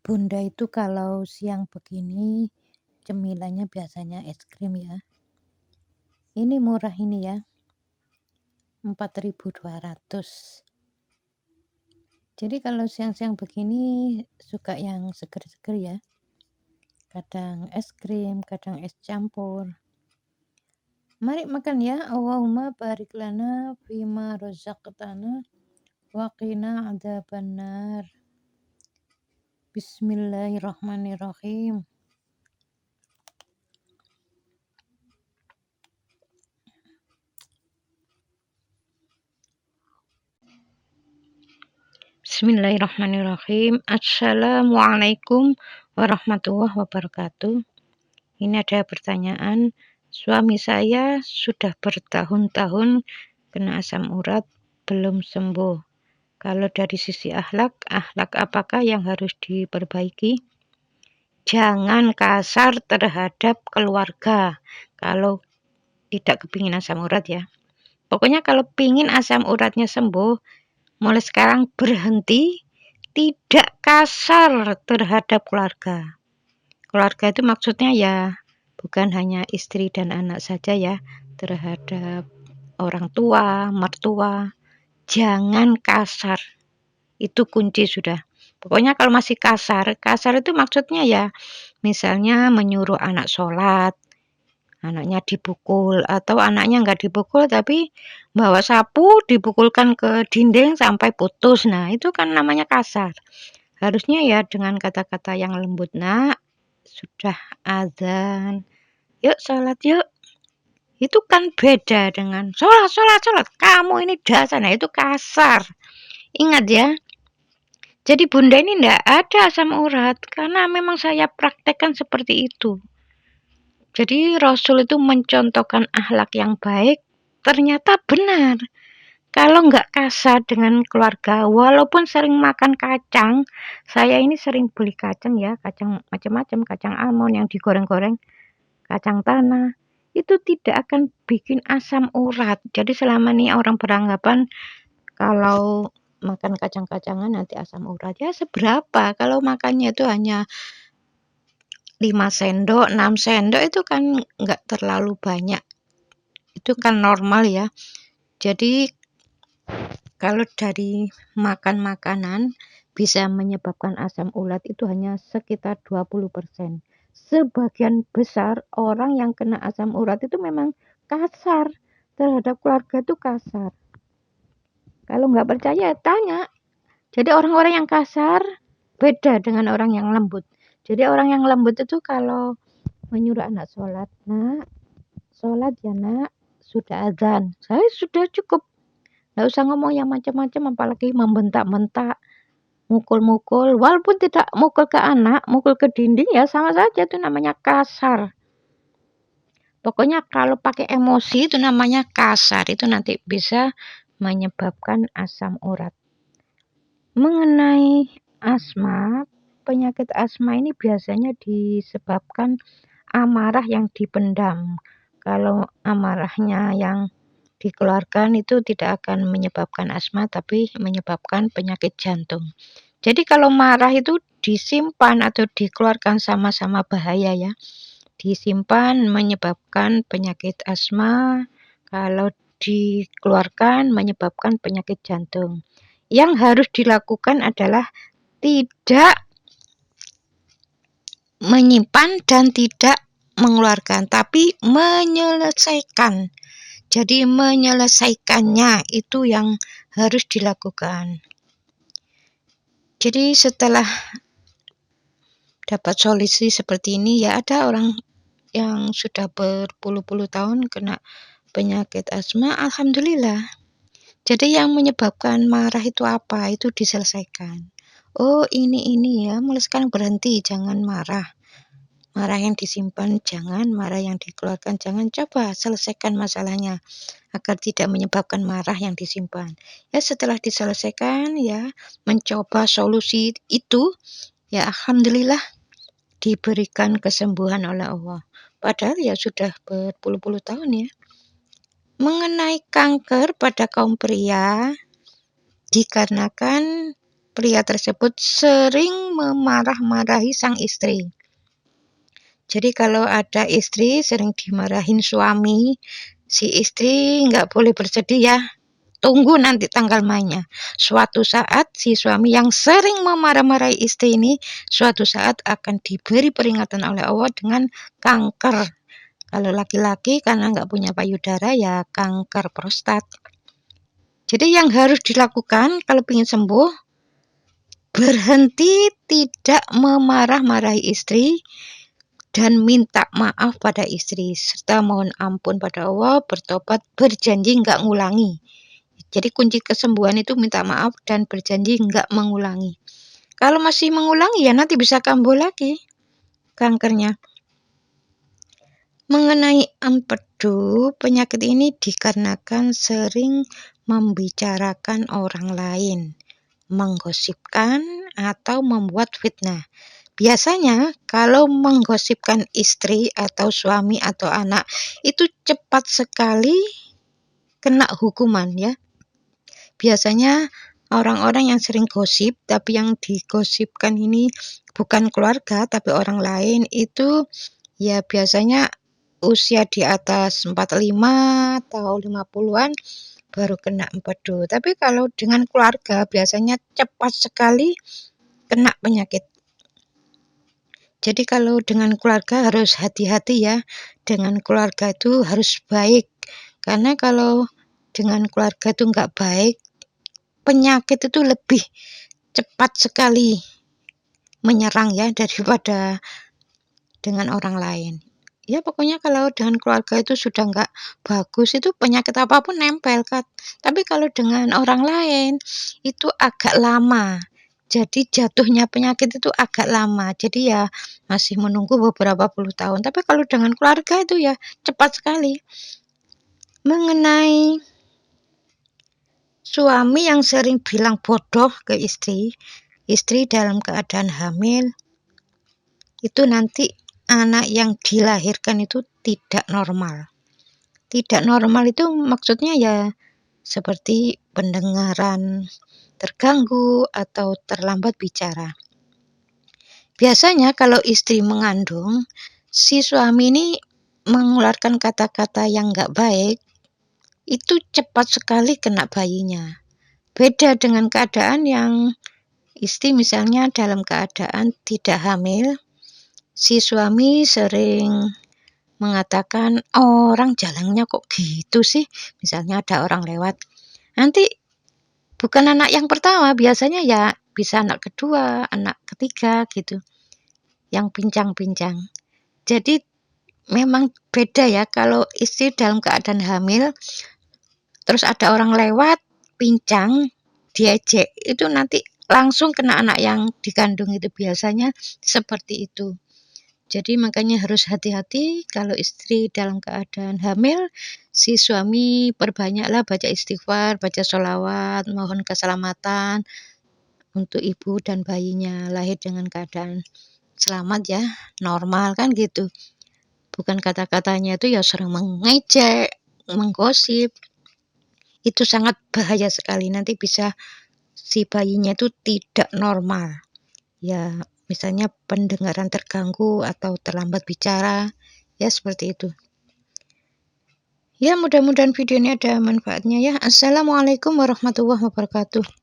Bunda itu kalau siang begini cemilannya biasanya es krim ya. Ini murah ini ya, 4.200. Jadi kalau siang-siang begini suka yang seger-seger ya. Kadang es krim, kadang es campur. Mari makan ya. Allahumma barik lana fima razaqtana wa qina adzabannar. Bismillahirrahmanirrahim. Bismillahirrahmanirrahim. Assalamualaikum warahmatullahi wabarakatuh. Ini ada pertanyaan. Suami saya sudah bertahun-tahun kena asam urat, belum sembuh. Kalau dari sisi akhlak apakah yang harus diperbaiki? Jangan kasar terhadap keluarga kalau tidak kepingin asam urat ya. Pokoknya kalau pingin asam uratnya sembuh, mulai sekarang berhenti tidak kasar terhadap keluarga. Keluarga itu maksudnya ya bukan hanya istri dan anak saja ya, terhadap orang tua, mertua. Jangan kasar. Itu kunci sudah. Pokoknya kalau masih kasar itu maksudnya ya misalnya menyuruh anak sholat, anaknya dipukul, atau anaknya nggak dipukul tapi bawa sapu dipukulkan ke dinding sampai putus. Nah itu kan namanya kasar. Harusnya ya dengan kata-kata yang lembut, nak sudah azan, yuk sholat yuk. Itu kan beda dengan sholat, kamu ini dasar. Nah itu kasar. Ingat ya, jadi bunda ini tidak ada asam urat karena memang saya praktekkan seperti itu. Jadi Rasul itu mencontohkan akhlak yang baik, ternyata benar. Kalau nggak kasar dengan keluarga, walaupun sering makan kacang, saya ini sering beli kacang ya, kacang macam-macam, kacang almond yang digoreng-goreng, kacang tanah, itu tidak akan bikin asam urat. Jadi selama ini orang beranggapan kalau makan kacang-kacangan nanti asam urat. Ya seberapa, kalau makannya itu hanya 5 sendok, 6 sendok itu kan nggak terlalu banyak. Itu kan normal ya. Jadi kalau dari makan makanan bisa menyebabkan asam urat itu hanya sekitar 20%. Sebagian besar orang yang kena asam urat itu memang kasar. Terhadap keluarga itu kasar. Kalau nggak percaya, tanya. Jadi orang-orang yang kasar beda dengan orang yang lembut. Jadi orang yang lembut itu kalau menyuruh anak sholat, nak, sholat ya nak, sudah azan. Saya sudah cukup. Nggak usah ngomong yang macam-macam, apalagi membentak-bentak, mukul-mukul. Walaupun tidak mukul ke anak, mukul ke dinding ya sama saja, itu namanya kasar. Pokoknya kalau pakai emosi itu namanya kasar. Itu nanti bisa menyebabkan asam urat. Mengenai asma, penyakit asma ini biasanya disebabkan amarah yang dipendam. Kalau amarahnya yang dikeluarkan itu tidak akan menyebabkan asma tapi menyebabkan penyakit jantung. Jadi kalau marah itu disimpan atau dikeluarkan sama-sama bahaya ya. Disimpan menyebabkan penyakit asma, kalau dikeluarkan menyebabkan penyakit jantung. Yang harus dilakukan adalah tidak menyimpan dan tidak mengeluarkan, tapi menyelesaikan. Jadi menyelesaikannya itu yang harus dilakukan. Jadi setelah dapat solusi seperti ini ya, ada orang yang sudah berpuluh-puluh tahun kena penyakit asma, alhamdulillah. Jadi yang menyebabkan marah itu apa? Itu diselesaikan. Oh ini ya, mulai sekarang berhenti, jangan marah. Marah yang disimpan jangan, marah yang dikeluarkan jangan. Coba selesaikan masalahnya agar tidak menyebabkan marah yang disimpan. Ya setelah diselesaikan ya, mencoba solusi itu, ya alhamdulillah diberikan kesembuhan oleh Allah. Padahal ya sudah berpuluh-puluh tahun ya. Mengenai kanker pada kaum pria dikarenakan pria tersebut sering memarah-marahi sang istri. Jadi kalau ada istri sering dimarahin suami, si istri nggak boleh bersedih ya. Tunggu nanti tanggal mainnya. Suatu saat si suami yang sering memarah-marahi istri ini, suatu saat akan diberi peringatan oleh Allah dengan kanker. Kalau laki-laki karena nggak punya payudara ya kanker prostat. Jadi yang harus dilakukan kalau ingin sembuh, berhenti tidak memarah-marahi istri dan minta maaf pada istri, serta mohon ampun pada Allah, bertobat, berjanji nggak ngulangi. Jadi kunci kesembuhan itu minta maaf dan berjanji nggak mengulangi. Kalau masih mengulangi ya nanti bisa kambuh lagi kankernya. Mengenai empedu, penyakit ini dikarenakan sering membicarakan orang lain, menggosipkan atau membuat fitnah. Biasanya kalau menggosipkan istri atau suami atau anak itu cepat sekali kena hukuman ya. Biasanya orang-orang yang sering gosip, tapi yang digosipkan ini bukan keluarga, tapi orang lain itu ya biasanya usia di atas 45 atau 50-an baru kena empedu. Tapi kalau dengan keluarga biasanya cepat sekali kena penyakit. Jadi kalau dengan keluarga harus hati-hati ya. Dengan keluarga itu harus baik. Karena kalau dengan keluarga itu nggak baik, penyakit itu lebih cepat sekali menyerang ya daripada dengan orang lain. Ya pokoknya kalau dengan keluarga itu sudah nggak bagus, itu penyakit apapun nempel kan. Tapi kalau dengan orang lain itu agak lama. Jadi jatuhnya penyakit itu agak lama. Jadi ya masih menunggu beberapa puluh tahun. Tapi kalau dengan keluarga itu ya cepat sekali. Mengenai suami yang sering bilang bodoh ke istri dalam keadaan hamil, itu nanti anak yang dilahirkan itu tidak normal. Tidak normal itu maksudnya ya seperti pendengaran terganggu atau terlambat bicara. Biasanya kalau istri mengandung, si suami ini mengeluarkan kata-kata yang nggak baik, itu cepat sekali kena bayinya. Beda dengan keadaan yang istri misalnya dalam keadaan tidak hamil, si suami sering mengatakan, orang jalannya kok gitu sih, misalnya ada orang lewat. Nanti bukan anak yang pertama, biasanya ya bisa anak kedua, anak ketiga gitu, yang pincang-pincang. Jadi memang beda ya kalau istri dalam keadaan hamil, terus ada orang lewat, pincang, diejek, itu nanti langsung kena anak yang dikandung itu, biasanya seperti itu. Jadi makanya harus hati-hati kalau istri dalam keadaan hamil, si suami perbanyaklah baca istighfar, baca sholawat, mohon keselamatan untuk ibu dan bayinya lahir dengan keadaan selamat ya, normal kan gitu. Bukan kata-katanya itu ya sering mengejek, menggosip. Itu sangat bahaya sekali, nanti bisa si bayinya itu tidak normal. Ya, misalnya pendengaran terganggu atau terlambat bicara, ya seperti itu. Ya, mudah-mudahan video ini ada manfaatnya ya. Assalamualaikum warahmatullahi wabarakatuh.